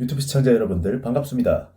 유튜브 시청자 여러분들 반갑습니다.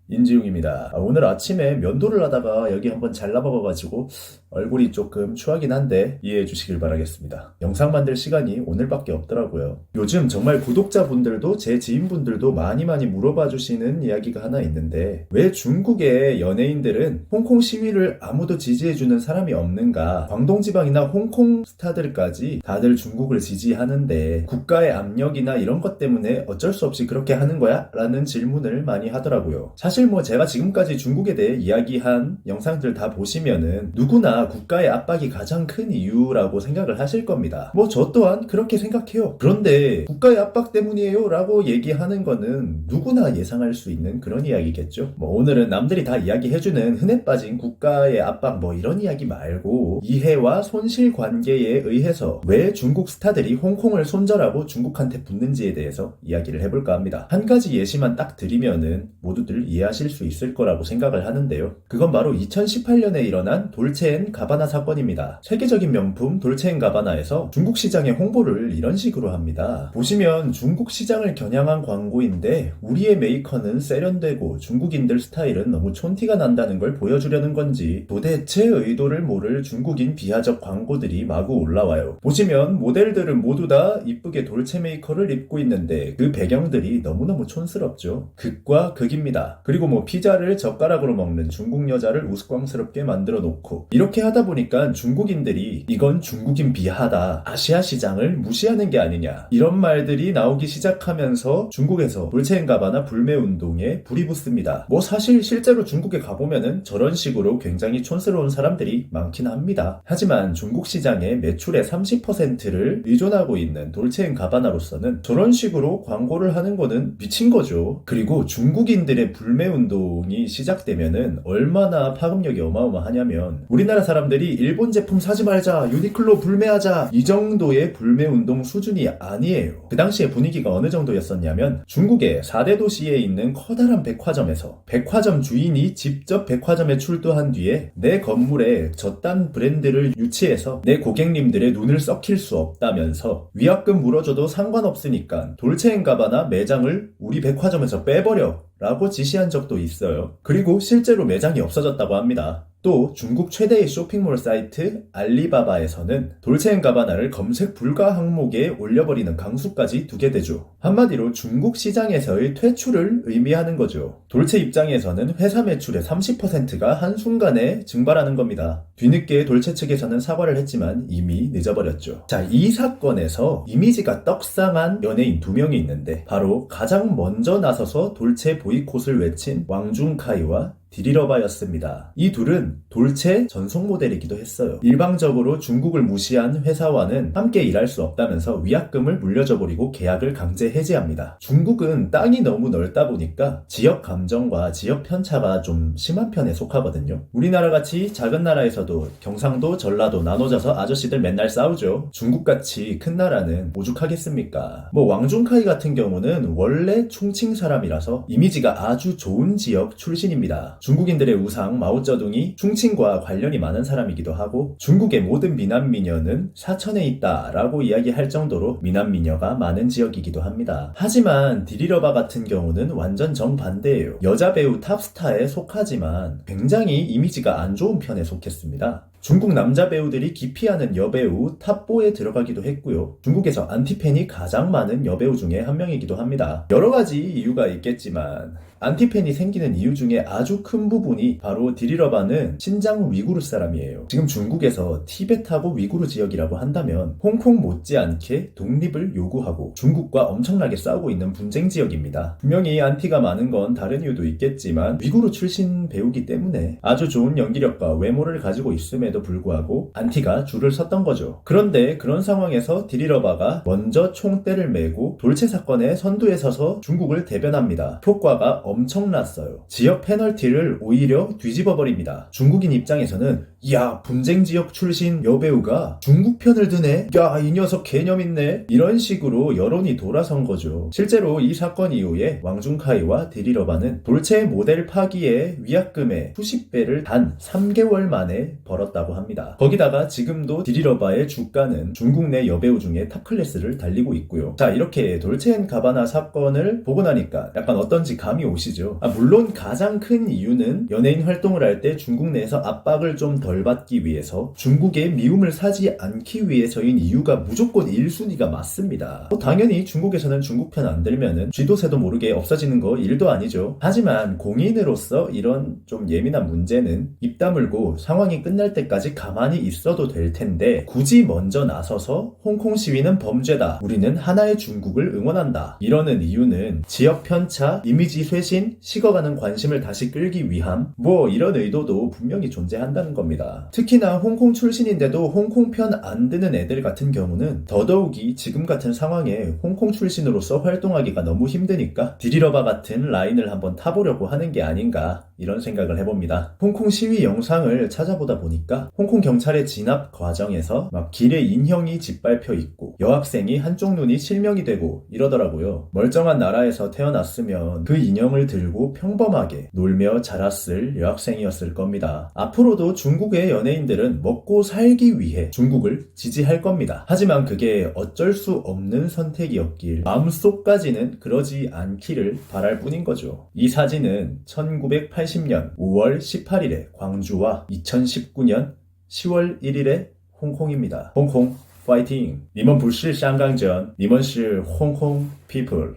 인지웅입니다. 오늘 아침에 면도를 하다가 여기 한번 잘라먹어가지고 얼굴이 조금 추하긴 한데 이해해 주시길 바라겠습니다. 영상 만들 시간이 오늘밖에 없더라고요. 요즘 정말 구독자분들도 제 지인분들도 많이 물어봐 주시는 이야기가 하나 있는데, 왜 중국의 연예인들은 홍콩 시위를 아무도 지지해주는 사람이 없는가? 광동지방이나 홍콩 스타들까지 다들 중국을 지지하는데 국가의 압력이나 이런 것 때문에 어쩔 수 없이 그렇게 하는 거야? 라는 질문을 많이 하더라고요. 사실 제가 지금까지 중국에 대해 이야기한 영상들 다 보시면은 누구나 국가의 압박이 가장 큰 이유라고 생각을 하실 겁니다. 저 또한 그렇게 생각해요. 그런데 국가의 압박 때문이에요 라고 얘기하는 거는 누구나 예상할 수 있는 그런 이야기겠죠. 오늘은 남들이 다 이야기해주는 흔해 빠진 국가의 압박 이런 이야기 말고, 이해와 손실 관계에 의해서 왜 중국 스타들이 홍콩을 손절하고 중국한테 붙는지에 대해서 이야기를 해볼까 합니다. 한 가지 예시만 딱 드리면은 모두들 이해하실 수 있을 거라고 생각을 하는데요. 그건 바로 2018년에 일어난 돌체앤가바나 사건입니다. 세계적인 명품 돌체앤가바나에서 중국 시장의 홍보를 이런 식으로 합니다. 보시면 중국 시장을 겨냥한 광고인데 우리의 메이커는 세련되고 중국인들 스타일은 너무 촌티가 난다는 걸 보여주려는 건지 도대체 의도를 모를 중국인 비하적 광고들이 마구 올라와요. 보시면 모델들은 모두 다 이쁘게 돌체 메이커를 입고 있는데 그 배경들이 너무너무 촌스럽죠. 극과 극입니다. 그리고 피자를 젓가락으로 먹는 중국 여자를 우스꽝스럽게 만들어 놓고, 이렇게 하다 보니까 중국인들이 이건 중국인 비하다, 아시아 시장을 무시하는 게 아니냐, 이런 말들이 나오기 시작하면서 중국에서 돌체앤가바나 불매운동에 불이 붙습니다. 사실 실제로 중국에 가보면은 저런 식으로 굉장히 촌스러운 사람들이 많긴 합니다. 하지만 중국 시장의 매출의 30%를 의존하고 있는 돌체앤가바나로서는 저런 식으로 광고를 하는 거는 미친 거죠. 그리고 중국인들의 불매운동이 시작되면은 얼마나 파급력이 어마어마하냐면, 우리나라 사람들이 일본 제품 사지 말자, 유니클로 불매하자, 이 정도의 불매운동 수준이 아니에요. 그 당시에 분위기가 어느 정도였었냐면, 중국의 4대 도시에 있는 커다란 백화점에서 백화점 주인이 직접 백화점에 출두한 뒤에 내 건물에 저딴 브랜드를 유치해서 내 고객님들의 눈을 썩힐 수 없다면서 위약금 물어줘도 상관없으니까 돌체앤가바나 매장을 우리 백화점에서 빼버려 라고 지시한 적도 있어요. 그리고 실제로 매장이 없어졌다고 합니다. 또 중국 최대의 쇼핑몰 사이트 알리바바에서는 돌체앤가바나를 검색 불가 항목에 올려버리는 강수까지 두게 되죠. 한마디로 중국 시장에서의 퇴출을 의미하는 거죠. 돌체 입장에서는 회사 매출의 30%가 한순간에 증발하는 겁니다. 뒤늦게 돌체 측에서는 사과를 했지만 이미 늦어버렸죠. 이 사건에서 이미지가 떡상한 연예인 2명이 있는데, 바로 가장 먼저 나서서 돌체 보이콧을 외친 왕중카이와 디리러바였습니다. 이 둘은 돌체 전속 모델이기도 했어요. 일방적으로 중국을 무시한 회사와는 함께 일할 수 없다면서 위약금을 물려줘버리고 계약을 강제 해지합니다. 중국은 땅이 너무 넓다 보니까 지역 감정과 지역 편차가 좀 심한 편에 속하거든요. 우리나라같이 작은 나라에서도 경상도, 전라도 나눠져서 아저씨들 맨날 싸우죠. 중국같이 큰 나라는 오죽하겠습니까? 왕중카이 같은 경우는 원래 충칭 사람이라서 이미지가 아주 좋은 지역 출신입니다. 중국인들의 우상 마오쩌둥이 충칭과 관련이 많은 사람이기도 하고, 중국의 모든 미남미녀는 사천에 있다 라고 이야기할 정도로 미남미녀가 많은 지역이기도 합니다. 하지만 디리러바 같은 경우는 완전 정반대예요. 여자 배우 탑스타에 속하지만 굉장히 이미지가 안 좋은 편에 속했습니다. 중국 남자 배우들이 기피하는 여배우 탑4에 들어가기도 했고요. 중국에서 안티팬이 가장 많은 여배우 중에 한 명이기도 합니다. 여러 가지 이유가 있겠지만 안티팬이 생기는 이유 중에 아주 큰 부분이 바로 디리러바는 신장 위구르 사람이에요. 지금 중국에서 티베트하고 위구르 지역이라고 한다면 홍콩 못지않게 독립을 요구하고 중국과 엄청나게 싸우고 있는 분쟁 지역입니다. 분명히 안티가 많은 건 다른 이유도 있겠지만 위구르 출신 배우기 때문에 아주 좋은 연기력과 외모를 가지고 있음에도 불구하고 안티가 줄을 섰던 거죠. 그런데 그런 상황에서 디리러바가 먼저 총대를 메고 돌체 사건의 선두에 서서 중국을 대변합니다. 효과가 엄청났어요. 지역 페널티를 오히려 뒤집어버립니다. 중국인 입장에서는 야, 분쟁 지역 출신 여배우가 중국 편을 드네? 야, 이 녀석 개념 있네? 이런 식으로 여론이 돌아선 거죠. 실제로 이 사건 이후에 왕중카이와 디리러바는 돌체 모델 파기의 위약금의 수십 배를 단 3개월 만에 벌었다고 이루었다고 합니다. 거기다가 지금도 디리러바의 주가는 중국 내 여배우 중에 탑 클래스를 달리고 있고요. 자, 이렇게 돌체앤가바나 사건을 보고 나니까 약간 어떤지 감이 오시죠? 물론 가장 큰 이유는 연예인 활동을 할 때 중국 내에서 압박을 좀 덜 받기 위해서, 중국의 미움을 사지 않기 위해서인 이유가 무조건 1순위가 맞습니다. 당연히 중국에서는 중국 편 안 들면은 쥐도 새도 모르게 없어지는 거 일도 아니죠. 하지만 공인으로서 이런 좀 예민한 문제는 입 다물고 상황이 끝날 때까지 가만히 있어도 될 텐데, 굳이 먼저 나서서 홍콩 시위는 범죄다, 우리는 하나의 중국을 응원한다, 이러는 이유는 지역 편차, 이미지 쇄신, 식어가는 관심을 다시 끌기 위함, 이런 의도도 분명히 존재한다는 겁니다. 특히나 홍콩 출신인데도 홍콩 편 안 드는 애들 같은 경우는 더더욱이 지금 같은 상황에 홍콩 출신으로서 활동하기가 너무 힘드니까 디리러바 같은 라인을 한번 타보려고 하는 게 아닌가, 이런 생각을 해봅니다. 홍콩 시위 영상을 찾아보다 보니까 홍콩 경찰의 진압 과정에서 막 길에 인형이 짓밟혀 있고 여학생이 한쪽 눈이 실명이 되고 이러더라고요. 멀쩡한 나라에서 태어났으면 그 인형을 들고 평범하게 놀며 자랐을 여학생이었을 겁니다. 앞으로도 중국의 연예인들은 먹고 살기 위해 중국을 지지할 겁니다. 하지만 그게 어쩔 수 없는 선택이었길 마음속까지는 그러지 않기를 바랄 뿐인 거죠. 이 사진은 1980년 5월 18일에 광주와 2019년 10월 1일에 홍콩입니다. 홍콩 파이팅! 你们不是香港人，你们是 홍콩 people.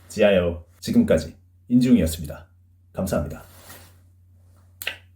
지하요. 지금까지 인중이었습니다. 감사합니다.